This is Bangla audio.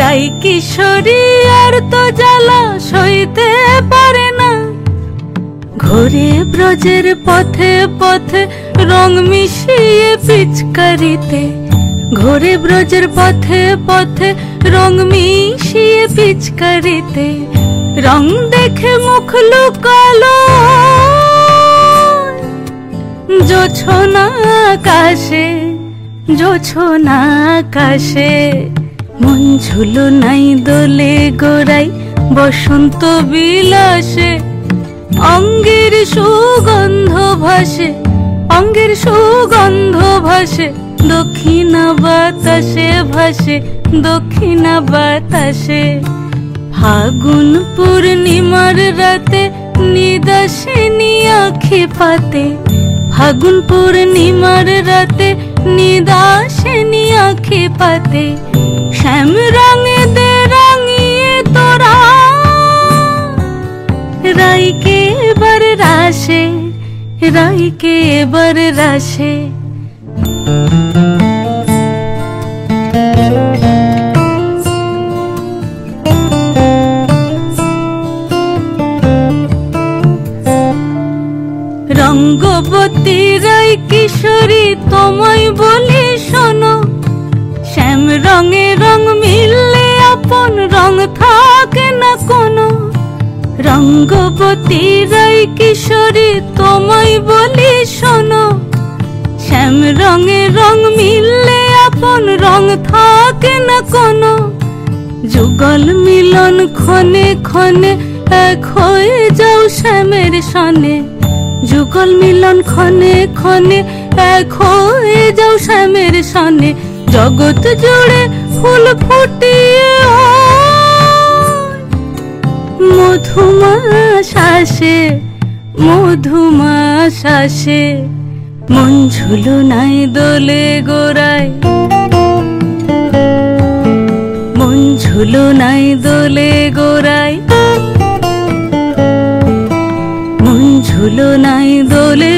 রাই কিশোরী আর তো জ্বালা সইতে পারে না। ঘোরে ব্রজের পথে পথে রং মিশিয়ে পিচকারিতে, ঘোরে ব্রজের পথে পথে রং মিশিয়ে পিচকারিতে। রং দেখে মুখ লুকালো জোছনা আকাশে, জোছনা আকাশে। মন ঝুলো নাই দোলে গোড়াই বসন্ত বিলাসে। অঙ্গের সুগন্ধ ভাসে, অঙ্গের সুগন্ধ ভাসে, দক্ষিণা বাতাসে ভাসে, দক্ষিণা বাতাসে। ফাগুন পূর্ণিমার রাতে নিদাসিনী আঁখি পাতে, ফাগুন পূর্ণিমার রাতে নিদাসিনী আঁখি পাতে। শ্যাম রঙে দে রাঙিয়ে তোরা রাইকে এবার রাশে, রাইকে এবার রাশে। রঙ্গবতী রাই কিশোরী তোমায় বলি শোনো, শ্যাম রঙে রং মিললে আপন রং থাকে না কোনো। রঙ্গবতী রাই কিশোরী তোমায় বলি শোনো, শ্যাম রঙে রং মিললে আপন রং থাকে না কোনো। যুগল মিলন ক্ষণে ক্ষণে এক হয়ে যাও শ্যামের সনে, যুগল মিলন ক্ষণে ক্ষণে এক হয়ে যাও শ্যামের সনে। জগৎ জুড়ে ফুল ফুটিয়ে মধুমাস আসে, মধুমাস আসে। মন ঝুলো নাই দোলে গোড়ায়, মন ঝুলো নাই দোলে গোড়ায়, মন ঝুলো নাই দোলে